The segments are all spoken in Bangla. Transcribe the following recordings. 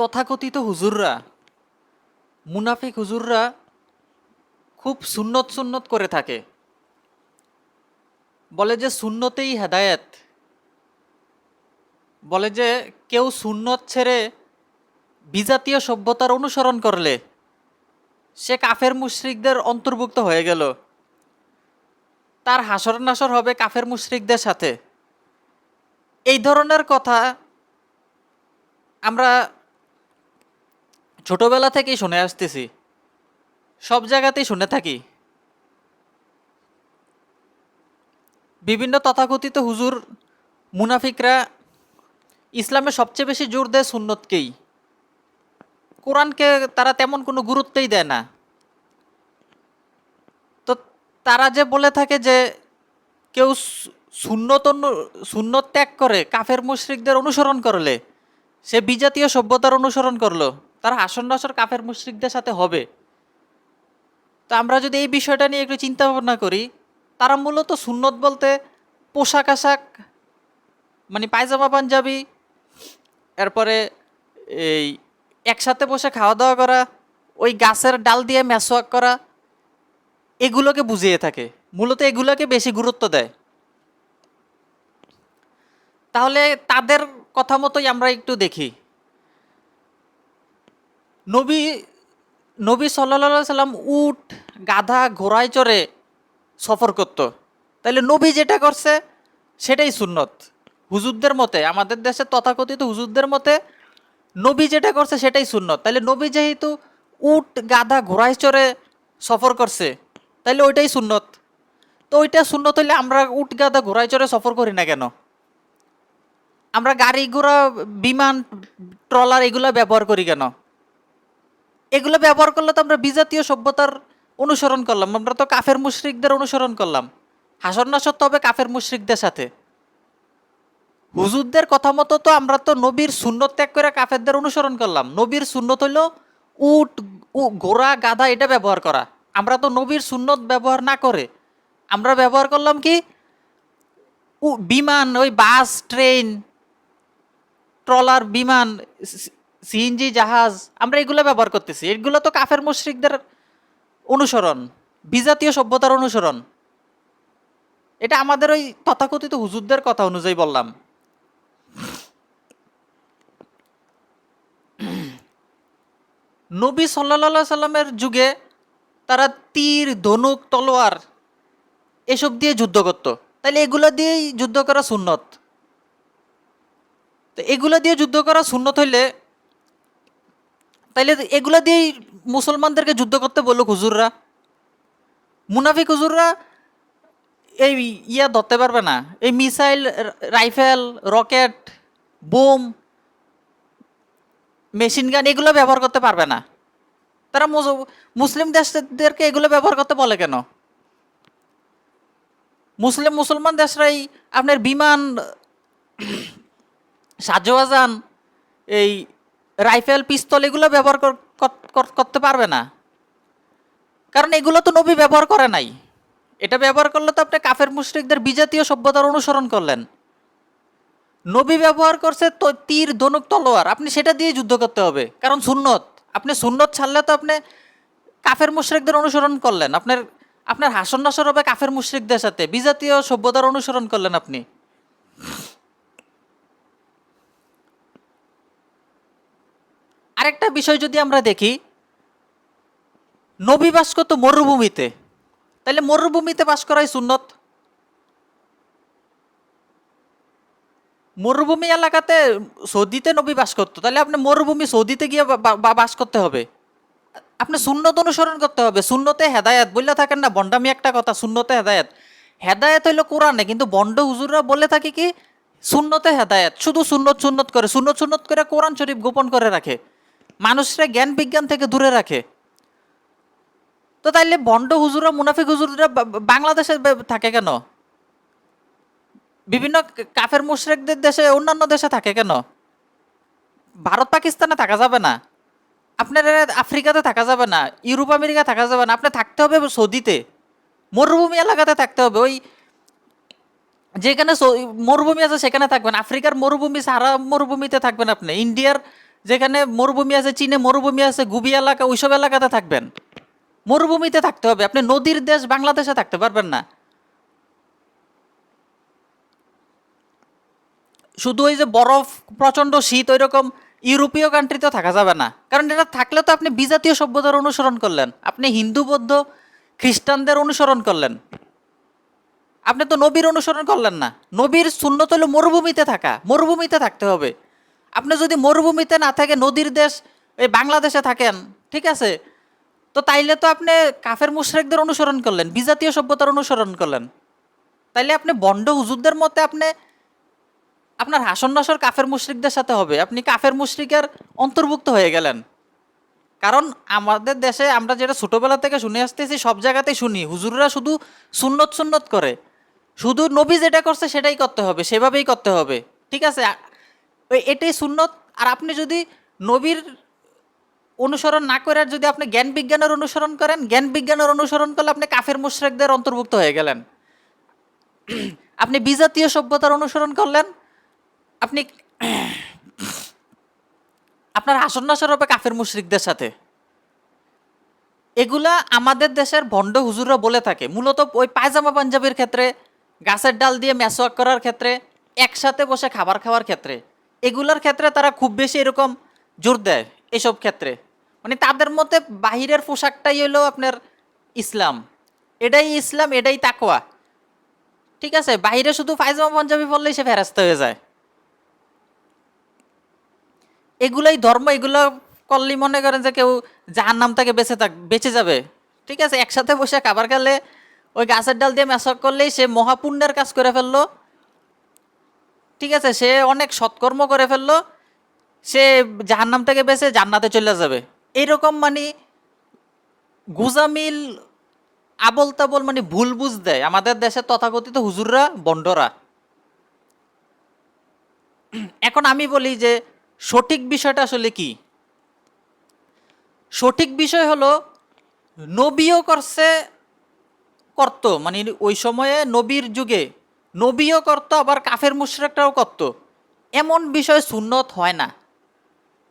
তথাকথিত হুজুররা, মুনাফিক হুজুররা খুব সুন্নত সুন্নত করে থাকে। বলে যে সুন্নতেই হেদায়েত। বলে যে কেউ সুন্নত ছেড়ে বিজাতীয় সভ্যতার অনুসরণ করলে সে কাফের মুশরিকদের অন্তর্ভুক্ত হয়ে গেল, তার হাসর নাসর হবে কাফের মুশরিকদের সাথে। এই ধরনের কথা আমরা ছোটবেলা থেকেই শুনে আসতেছি, সব জায়গাতেই শুনে থাকি। বিভিন্ন তথাকথিত হুজুর, মুনাফিকরা ইসলামে সবচেয়ে বেশি জোর দেয় সুন্নতকেই। কোরআনকে তারা তেমন কোনো গুরুত্বই দেয় না। তো তারা যে বলে থাকে যে কেউ সুন্নত ত্যাগ করে কাফের মুশরিকদের অনুসরণ করলে সে বিজাতীয় সভ্যতার অনুসরণ করলো, তার হাসর নাসর কাফের মুশরিকদের সাথে হবে। তো আমরা যদি এই বিষয়টা নিয়ে একটু চিন্তা ভাবনা করি, তারা মূলত সুন্নত বলতে পোশাক আশাক, মানে পায়জামা পাঞ্জাবি, এরপরে এই একসাথে বসে খাওয়া দাওয়া করা, ওই গাছের ডাল দিয়ে মেসওয়াক করা, এগুলোকে বুঝিয়ে থাকে। মূলত এগুলোকে বেশি গুরুত্ব দেয়। তাহলে তাদের কথা মতোই আমরা একটু দেখি। নবী নবী সাল্লাল্লাহু সাল্লাম উট, গাধা, ঘোড়ায় চড়ে সফর করত। তাইলে নবী যেটা করছে সেটাই সুন্নত। হুজুরদের মতে, আমাদের দেশে তথাকথিত হুজুরদের মতে নবী যেটা করছে সেটাই সুন্নত। তাইলে নবী যেহেতু উট, গাধা, ঘোড়ায় চড়ে সফর করছে, তাইলে ওইটাই সুন্নত। তো ওইটা সুন্নত হইলে আমরা উট, গাধা, ঘোড়ায় চড়ে সফর করি না কেন? আমরা গাড়ি ঘোড়া, বিমান, ট্রলার এগুলো ব্যবহার করি কেন? এগুলো ব্যবহার করলে তো আমরা বিজাতীয় সভ্যতার অনুসরণ করলাম, আমরা তো কাফের মুশরিকদের অনুসরণ করলাম। হাসর নাসর তো হবে কাফের মুশরিকদের সাথে। হুজুরদের কথা মতো তো আমরা তো নবীর সুন্নত ত্যাগ করে কাফেরদের অনুসরণ করলাম। নবীর সুন্নত হইল উট, ঘোড়া, গাধা এটা ব্যবহার করা। আমরা তো নবীর সুন্নত ব্যবহার না করে আমরা ব্যবহার করলাম কি বিমান, ওই বাস, ট্রেন, ট্রলার, বিমান, সিএনজি, জাহাজ, আমরা এগুলো ব্যবহার করতেছি। এগুলো তো কাফের মুশরিকদের অনুসরণ, বিজাতীয় সভ্যতার অনুসরণ। এটা আমাদের ওই তথাকথিত হুজুরদের কথা অনুযায়ী বললাম। নবী সাল্লাল্লাহু সাল্লামের যুগে তারা তীর, ধনুক, তলোয়ার এসব দিয়ে যুদ্ধ করত। তাইলে এগুলো দিয়েই যুদ্ধ করা সুন্নত। তো এগুলো দিয়ে যুদ্ধ করা সুন্নত হইলে তাইলে এগুলো দিয়েই মুসলমানদেরকে যুদ্ধ করতে বললো হুজুররা। মুনাফিক হুজুররা এই ধরতে পারবে না, এই missile, rifle, rocket, bomb, machine gun এগুলো ব্যবহার করতে পারবে না। তারা মুসলিম দেশদেরকে এগুলো ব্যবহার করতে বলে কেন? মুসলমান দেশরাই আপনার বিমান, সাজোয়াজান, এই রাইফেল, পিস্তল এগুলো ব্যবহার করতে পারবে না। কারণ এগুলো তো নবী ব্যবহার করে নাই। এটা ব্যবহার করলে তো আপনি কাফের মুশরিকদের বিজাতীয় সভ্যতার অনুসরণ করলেন। নবী ব্যবহার করছে তো তীর, ধনুক, তলোয়ার, আপনি সেটা দিয়ে যুদ্ধ করতে হবে, কারণ সুন্নত। আপনি সুন্নত ছাড়লে তো আপনি কাফের মুশরিকদের অনুসরণ করলেন। আপনার হাসর নাসর হবে কাফের মুশরিকদের সাথে, বিজাতীয় সভ্যতার অনুসরণ করলেন আপনি। আরেকটা বিষয় যদি আমরা দেখি, নবী বাস করতো মরুভূমিতে, তাহলে মরুভূমিতে বাস করাই সুন্নত। মরুভূমি এলাকাতে, সৌদিতে নবী বাস করতো, তাহলে আপনি মরুভূমি সৌদিতে গিয়ে বাস করতে হবে। আপনি সুন্নত অনুসরণ করতে হবে। সুন্নতে হেদায়েত বললে থাকেন না, বন্ডামি একটা কথা, সুন্নতে হেদায়েত। হেদায়েত হইলো কোরআনে, কিন্তু বন্ড হুজুররা বলে থাকে কি সুন্নতে হেদায়েত। শুধু সুন্নত সুন্নত করে, সুন্নত সুন্নত করে কোরআন শরীফ গোপন করে রাখে, মানুষরা জ্ঞান বিজ্ঞান থেকে দূরে রাখে। তো তাইলে বন্ড হুজুররা, মুনাফিক হুজুররা বাংলাদেশে থাকে কেন? বিভিন্ন কাফের মুশরিকদের দেশে, অন্যান্য দেশে থাকে কেন? ভারত পাকিস্তানে থাকা যাবে না, আপনার আফ্রিকাতে থাকা যাবে না, ইউরোপ আমেরিকা থাকা যাবে না, আপনার থাকতে হবে সৌদিতে, মরুভূমি এলাকাতে থাকতে হবে। ওই যেখানে মরুভূমি আছে সেখানে থাকবেন। আফ্রিকার মরুভূমি, সাহারা মরুভূমিতে থাকবেন আপনি, ইন্ডিয়ার যেখানে মরুভূমি আছে, চীনে মরুভূমি আছে, গুবি এলাকা, ওইসব এলাকাতে থাকবেন। মরুভূমিতে থাকতে হবে, আপনি নদীর দেশ বাংলাদেশে থাকতে পারবেন না। শুধু ওই যে বরফ, প্রচণ্ড শীত, ওই রকম ইউরোপীয় কান্ট্রিতেও থাকা যাবে না, কারণ এটা থাকলে তো আপনি বিজাতীয় সভ্যতার অনুসরণ করলেন, আপনি হিন্দু বৌদ্ধ খ্রিস্টানদের অনুসরণ করলেন, আপনি তো নবীর অনুসরণ করলেন না। নবীর সুন্নত হলো মরুভূমিতে থাকা, মরুভূমিতে থাকতে হবে। আপনি যদি মরুভূমিতে না থাকে, নদীর দেশ এই বাংলাদেশে থাকেন, ঠিক আছে, তো তাইলে তো আপনি কাফের মুশরিকদের অনুসরণ করলেন, বিজাতীয় সভ্যতার অনুসরণ করলেন। তাইলে আপনি বন্ড হুজুরদের মতে আপনি আপনার হাসন নাসর কাফের মুশরিকদের সাথে হবে, আপনি কাফের মুশরিকের অন্তর্ভুক্ত হয়ে গেলেন। কারণ আমাদের দেশে আমরা যেটা ছোটবেলা থেকে শুনে আসতেছি, সব জায়গাতেই শুনি হুজুররা শুধু সুন্নত সুন্নত করে, শুধু নবী যেটা করছে সেটাই করতে হবে, সেভাবেই করতে হবে, ঠিক আছে, এটাই সুন্নত। আর আপনি যদি নবীর অনুসরণ না করে যদি আপনি জ্ঞান বিজ্ঞানের অনুসরণ করেন, জ্ঞান বিজ্ঞানের অনুসরণ করলে আপনি কাফের মুশরিকদের অন্তর্ভুক্ত হয়ে গেলেন। আপনি বিজাতীয় সভ্যতার অনুসরণ করলেন, আপনি আপনার হাসন নাসর হবে কাফের মুশরিকদের সাথে। এগুলা আমাদের দেশের ভণ্ড হুজুররা বলে থাকে, মূলত ওই পায়জামা পাঞ্জাবির ক্ষেত্রে, গাছের ডাল দিয়ে মেসওয়াক করার ক্ষেত্রে, একসাথে বসে খাবার খাওয়ার ক্ষেত্রে, এগুলার ক্ষেত্রে তারা খুব বেশি এরকম জোর দেয়। এসব ক্ষেত্রে মানে তাদের মতে বাহিরের পোশাকটাই হলো আপনার ইসলাম, এটাই ইসলাম, এটাই তাকওয়া, ঠিক আছে। বাইরে শুধু পায়জামা পাঞ্জাবি পরলেই সে ফেরাস্তা হয়ে যায়। এগুলাই ধর্ম, এগুলো করলেই মনে করেন যে কেউ জাহান্নাম থেকে বেঁচে যাবে, ঠিক আছে। একসাথে বসে খাবার খেলে, ওই গাছের ডাল দিয়ে মেসক করলেই সে মহাপুণ্যের কাজ করে ফেললো, ঠিক আছে, সে অনেক সৎকর্ম করে ফেললো, সে জাহান্নাম থেকে বেঁচে জান্নাতে চলে যাবে। এইরকম মানে গুজামিল, আবল তাবল মানে ভুল বুঝ দেয় আমাদের দেশের তথাকথিত হুজুররা, বন্ডরা। এখন আমি বলি যে সঠিক বিষয়টা আসলে কি। সঠিক বিষয় হলো নবীও করতো, মানে ওই সময়ে নবীর যুগে নবীও করতো, আবার কাফের মুশরিকরাও করতো, এমন বিষয় সুন্নত হয় না।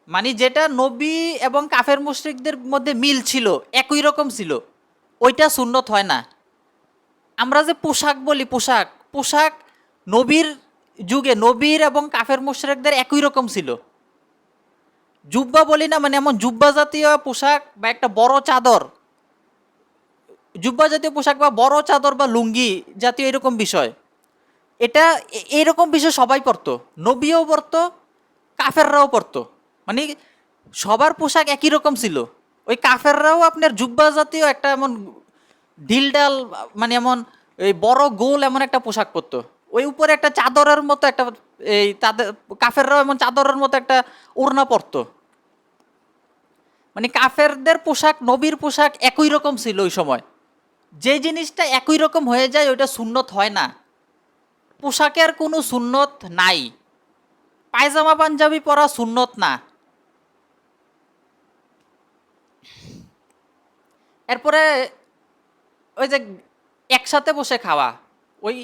মানে যেটা নবী এবং কাফের মুশরিকদের মধ্যে মিল ছিল, একই রকম ছিল, ওইটা সুন্নত হয় না। আমরা যে পোশাক বলি, পোশাক পোশাক নবীর যুগে নবীর এবং কাফের মুশরিকদের একই রকম ছিল। জুব্বা বলি না, মানে এমন জুব্বা জাতীয় পোশাক বা একটা বড় চাদর, জুব্বা জাতীয় পোশাক বা বড় চাদর বা লুঙ্গি জাতীয় এরকম বিষয়, এটা এরকম বিষয় সবাই পরতো, নবীও পরতো, কাফেররাও পরতো, মানে সবার পোশাক একই রকম ছিল। ওই কাফেররাও আপনার জুব্বা জাতীয় একটা এমন ঢিলডাল, মানে এমন এই বড় গোল এমন একটা পোশাক পরতো, ওই উপরে একটা চাদরের মতো একটা, এই তাদের কাফেররাও এমন চাদরের মতো একটা ওড়না পরতো। মানে কাফেরদের পোশাক নবীর পোশাক একই রকম ছিল ওই সময়। যে জিনিসটা একই রকম হয়ে যায় ওইটা সুন্নত হয় না। পোশাকের কোনো সুন্নত নাই, পায়জামা পাঞ্জাবি পরা সুন্নত না। এরপরে ওই যে একসাথে বসে খাওয়া, ওই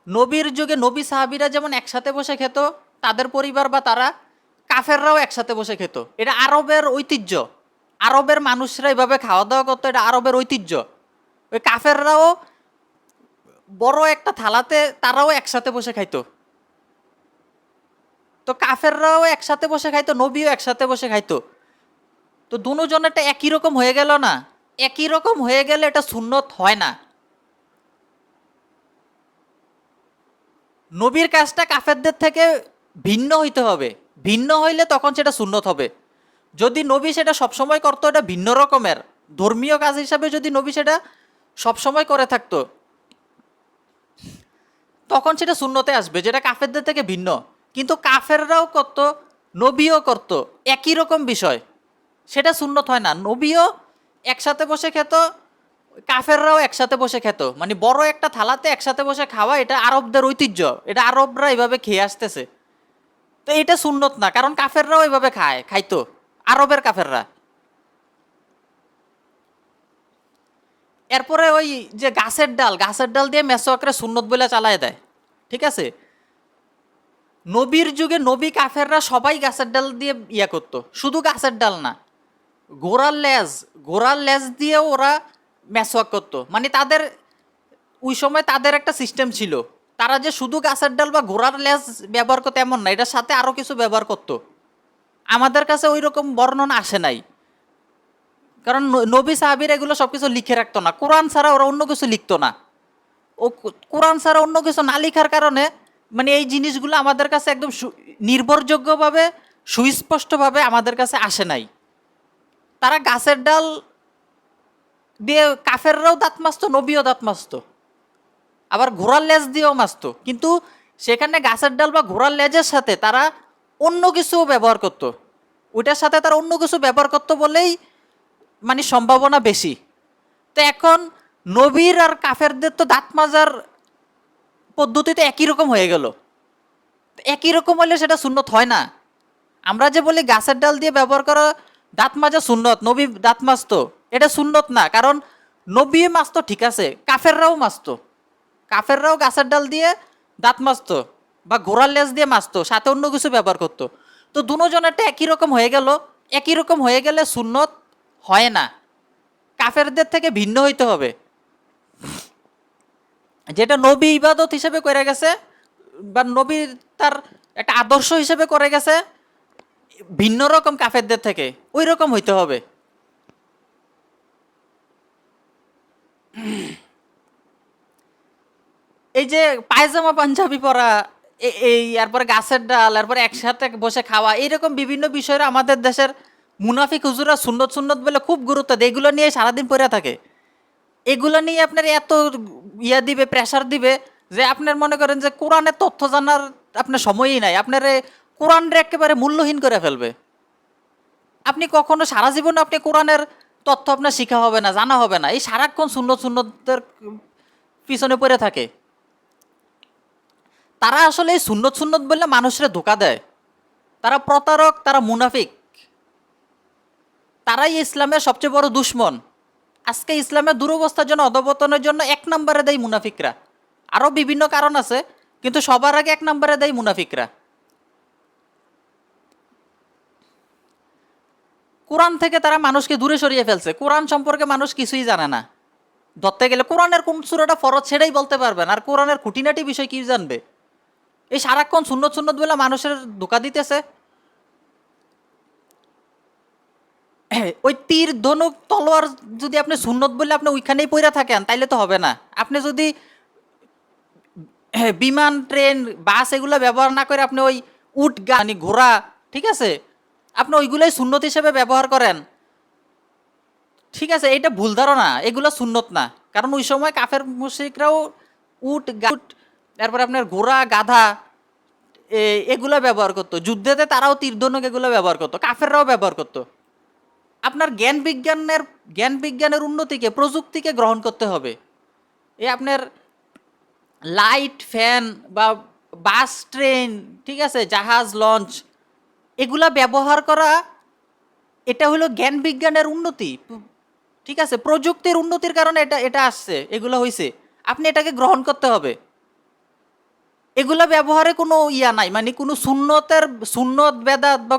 নবীর যুগে নবী সাহাবীরা যেমন একসাথে বসে খেত, তাদের পরিবার বা তারা, কাফেররাও একসাথে বসে খেত। এটা আরবের ঐতিহ্য, আরবের মানুষরা এভাবে খাওয়া দাওয়া করতো, এটা আরবের ঐতিহ্য। ওই কাফেররাও বড় একটা থালাতে তারাও একসাথে বসে খাইতো। তো কাফেররাও একসাথে বসে খাইতো, নবীও একসাথে বসে খাইতো। তো দুজনেরটা একই রকম হয়ে গেল না, একই রকম হয়ে গেলে এটা সুন্নত হয় না। নবীর কাজটা কাফেরদের থেকে ভিন্ন হইতে হবে, ভিন্ন হইলে তখন সেটা সুন্নত হবে। যদি নবী সেটা সবসময় করতো, এটা ভিন্ন রকমের ধর্মীয় কাজ হিসাবে যদি নবী সেটা সবসময় করে থাকতো, তখন সেটা সুন্নতে আসবে, যেটা কাফেরদের থেকে ভিন্ন। কিন্তু কাফেররাও করতো, নবীও করতো, একই রকম বিষয়, সেটা সুন্নত হয় না। নবীও একসাথে বসে খেত, কাফেররাও একসাথে বসে খেত, মানে বড় একটা থালাতে একসাথে বসে খাওয়া, এটা আরবদের ঐতিহ্য, এটা আরবরা এভাবে খেয়ে আসতেছে। তো এটা সুন্নত না, কারণ কাফেররাও এভাবে খাইতো, আরবের কাফেররা। এরপরে ওই যে গাছের ডাল দিয়ে মেসোয়াকরে সুন্নত বলে চালায় দেয়, ঠিক আছে। নবীর যুগে নবী কাফেররা সবাই গাছের ডাল দিয়ে ইয়া করতো, শুধু গাছের ডাল না, ঘোড়ার লেজ দিয়েও ওরা মেসওয়াক করতো। মানে তাদের ওই সময় তাদের একটা সিস্টেম ছিল, তারা যে শুধু গাছের ডাল বা ঘোড়ার লেজ ব্যবহার করতো এমন না, এটার সাথে আরও কিছু ব্যবহার করতো। আমাদের কাছে ওই রকম বর্ণনা আসে নাই, কারণ নবী সাহাবীর এগুলো সব কিছু লিখে রাখতো না, কোরআন ছাড়া ওরা অন্য কিছু লিখতো না। ও কোরআন ছাড়া অন্য কিছু না লিখার কারণে মানে এই জিনিসগুলো আমাদের কাছে একদম নির্ভরযোগ্যভাবে সুস্পষ্টভাবে আমাদের কাছে আসে নাই। তারা গাছের ডাল দিয়ে কাফেররাও দাঁত মাজতো, নবীও দাঁত মাজতো, আবার ঘোড়ার লেজ দিয়েও মাজতো, কিন্তু সেখানে গাছের ডাল বা ঘোড়ার লেজের সাথে তারা অন্য কিছু ব্যবহার করতো, ওইটার সাথে তারা অন্য কিছু ব্যবহার করতো বলেই মানে সম্ভাবনা বেশি। তো এখন নবীর আর কাফেরদের তো দাঁত মাজার পদ্ধতিতে একই রকম হয়ে গেল, একই রকম হলে সেটা সুন্নত হয় না। আমরা যে বলি গাছের ডাল দিয়ে ব্যবহার করা দাঁত মাজা সুন্নত, নবী দাঁত মাজতো, এটা সুন্নত না, কারণ নবী মাজতো ঠিক আছে, কাফেররাও মাজতো, কাফেররাও গাছের ডাল দিয়ে দাঁত মাজতো বা ঘোড়ার লেজ দিয়ে মাজতো, সাথে অন্য কিছু ব্যবহার করতো। তো দুজনেরটা একই রকম হয়ে গেল, একই রকম হয়ে গেলে সুন্নত হয় না, কাফেরদের থেকে ভিন্ন হইতে হবে। যেটা নবী ইবাদত হিসেবে করে গেছে বা নবী তার একটা আদর্শ হিসেবে করে গেছে, ভিন্ন রকম কাফেরদের থেকে ওই রকম হইতে হবে। এই যে পায়জামা পাঞ্জাবি পরা, এই এরপরে গাছের ডাল, এরপরে একসাথে বসে খাওয়া, এইরকম বিভিন্ন বিষয়ে আমাদের দেশের মুনাফিক হুজুরা সুন্নত সুন্নত বলে খুব গুরুত্ব দেয়, এগুলো নিয়ে সারাদিন পড়ে থাকে। এগুলো নিয়ে আপনার এত ইয়া দিবে, প্রেশার দিবে, যে আপনার মনে করেন যে কোরআনের তথ্য জানার আপনার সময়ই নাই, আপনার কোরআনরে একেবারে মূল্যহীন করে ফেলবে। আপনি কখনো সারা জীবনে আপনি কোরআনের তথ্য আপনার শিখা হবে না, জানা হবে না, এই সারাক্ষণ সুন্নত সুন্নতের পিছনে পড়ে থাকে। তারা আসলে এই সুন্নত সুন্নত বললে মানুষের ধোকা দেয়, তারা প্রতারক, তারা মুনাফিক, তারাই ইসলামের সবচেয়ে বড় দুশ্মন। আজকে ইসলামের দুরবস্থার জন্য, অধপতনের জন্য এক নম্বরে দেয় মুনাফিকরা, আরও বিভিন্ন কারণ আছে, কিন্তু সবার আগে এক নম্বরে দেয় মুনাফিকরা। কোরআন থেকে তারা মানুষকে দূরে সরিয়ে ফেলছে, কোরআন সম্পর্কে মানুষ কিছুই জানে না। ধরতে গেলে কোরআনের কোন সূরাটা ফরজ সেটাই বলতে পারবেন, আর কোরআনের খুঁটিনাটি বিষয় কি জানবে? এই সারাক্ষণ সুন্নত সুন্নত বলে মানুষের ধোকা দিতেছে। ওই তীর ধনুক তলোয়ার যদি আপনি সুন্নত বলে আপনি ওইখানেই পইরা থাকেন তাইলে তো হবে না। আপনি যদি বিমান, ট্রেন, বাস এগুলো ব্যবহার না করে আপনি ওই উট, গানি, ঘোড়া, ঠিক আছে, আপনি ওইগুলোই সুন্নত হিসেবে ব্যবহার করেন, ঠিক আছে, এটা ভুল ধারণা, এগুলো সুন্নত না। কারণ ওই সময় কাফের মুশরিকরাও উট, তারপরে আপনার ঘোড়া, গাধা এগুলো ব্যবহার করতো, যুদ্ধেতে তারাও তীরধনুক এগুলো ব্যবহার করতো, কাফেররাও ব্যবহার করতো। আপনার জ্ঞান বিজ্ঞানের উন্নতিকে, প্রযুক্তিকে গ্রহণ করতে হবে। এই আপনার লাইট, ফ্যান বা বাস, ট্রেন, ঠিক আছে, জাহাজ, লঞ্চ এগুলা ব্যবহার করা, এটা হলো জ্ঞান বিজ্ঞানের উন্নতি, ঠিক আছে, প্রযুক্তির উন্নতির কারণে এটা এটা আসছে, এগুলো হয়েছে, আপনি এটাকে গ্রহণ করতে হবে। এগুলা ব্যবহারে কোনো ইয়া নাই, মানে কোনো সুন্নত বেদাত বা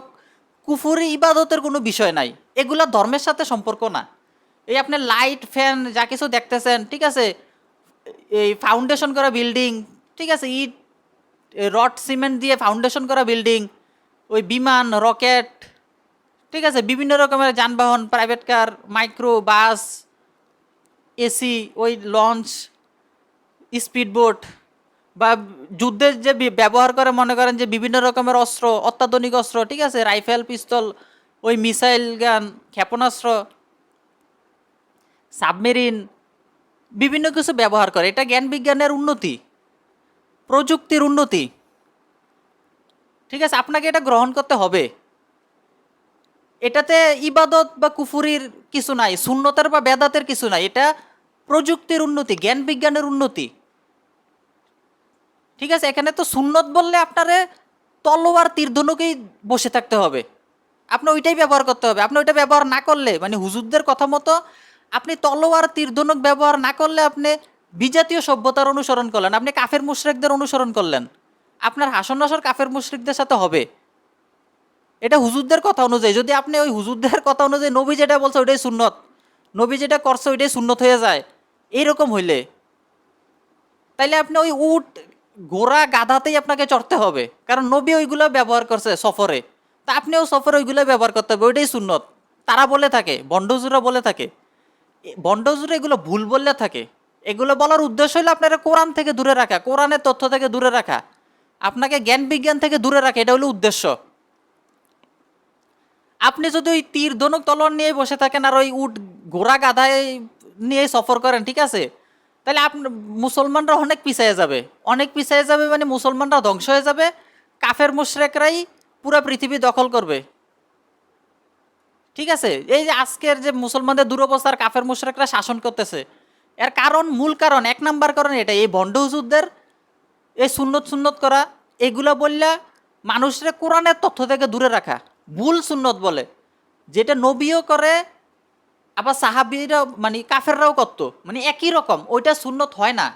কুফুরি ইবাদতের কোনো বিষয় নাই, এগুলা ধর্মের সাথে সম্পর্ক না। এই আপনি লাইট, ফ্যান যা কিছু দেখতেছেন, ঠিক আছে, এই ফাউন্ডেশন করা বিল্ডিং, ঠিক আছে, ইট, রড, সিমেন্ট দিয়ে ফাউন্ডেশন করা বিল্ডিং, ওই বিমান, রকেট, ঠিক আছে, বিভিন্ন রকমের যানবাহন, private car, micro bus, AC, ওই লঞ্চ, স্পিডবোট, বা যুদ্ধের যে ব্যবহার করে মনে করেন যে বিভিন্ন রকমের অস্ত্র, অত্যাধুনিক অস্ত্র, ঠিক আছে, রাইফেল, পিস্তল, ওই মিসাইল গান, ক্ষেপণাস্ত্র, সাবমেরিন, বিভিন্ন কিছু ব্যবহার করে, এটা জ্ঞান বিজ্ঞানের উন্নতি, প্রযুক্তির উন্নতি, ঠিক আছে, আপনাকে এটা গ্রহণ করতে হবে। এটাতে ইবাদত বা কুফুরির কিছু নাই, সুন্নতের বা বেদাতের কিছু নাই, এটা প্রযুক্তির উন্নতি, জ্ঞান বিজ্ঞানের উন্নতি, ঠিক আছে। এখানে তো সুন্নত বললে আপনারে তলোয়ার, তীরধনুকেই বসে থাকতে হবে, আপনি ওইটাই ব্যবহার করতে হবে। আপনি ওইটা ব্যবহার না করলে, মানে হুজুরদের কথা মতো আপনি তলোয়ার, তীরধনুক ব্যবহার না করলে আপনি বিজাতীয় সভ্যতার অনুসরণ করলেন, আপনি কাফের মুশরিকদের অনুসরণ করলেন, আপনার হাসর নাসর কাফের মুশরিকদের সাথে হবে। এটা হুজুরদের কথা অনুযায়ী, যদি আপনি ওই হুজুরদের কথা অনুযায়ী নবী যেটা বলছে ওইটাই সুন্নত, নবী যেটা করছে ওইটাই সুন্নত হয়ে যায়, এইরকম হইলে তাইলে আপনি ওই উট ঘোড়া গাধাতেই আপনাকে চড়তে হবে, কারণ নবী ওইগুলো ব্যবহার করছে সফরে, তা আপনিও সফরে ওইগুলো ব্যবহার করতে হবে, ওইটাই সুন্নত। তারা বলে থাকে, বন্ডজুরা বলে থাকে, বন্ডজুরা এগুলো ভুল বললে থাকে। এগুলো বলার উদ্দেশ্য হলো আপনারা কোরআন থেকে দূরে রাখা, কোরআনের তথ্য থেকে দূরে রাখা, আপনাকে জ্ঞান বিজ্ঞান থেকে দূরে রাখা, এটা হলো উদ্দেশ্য। আপনি যদি ওই তীর ধনুক তলোয়ার নিয়ে বসে থাকেন আর ওই উট ঘোড়া গাধায় নিয়ে সফর করেন, ঠিক আছে, তাহলে আপনার মুসলমানরা অনেক পিছিয়ে যাবে, অনেক পিছিয়ে যাবে, মানে মুসলমানরা ধ্বংস হয়ে যাবে, কাফের মুশরিকরাই পুরো পৃথিবী দখল করবে। ঠিক আছে, এই যে আজকের যে মুসলমানদের দুরবস্থার কাফের মুশরিকরা শাসন করতেছে, এর কারণ, মূল কারণ, এক নাম্বার কারণ এটা, এই ভণ্ড হুজুরদের এই সুন্নত সুন্নত করা, এগুলো বললে মানুষের কোরআনের তথ্য থেকে দূরে রাখা, ভুল সুন্নত বলে, যেটা নবীও করে আবার সাহাবীরাও মানে কাফেররাও করতো, মানে একই রকম, ওইটা সুন্নত হয় না।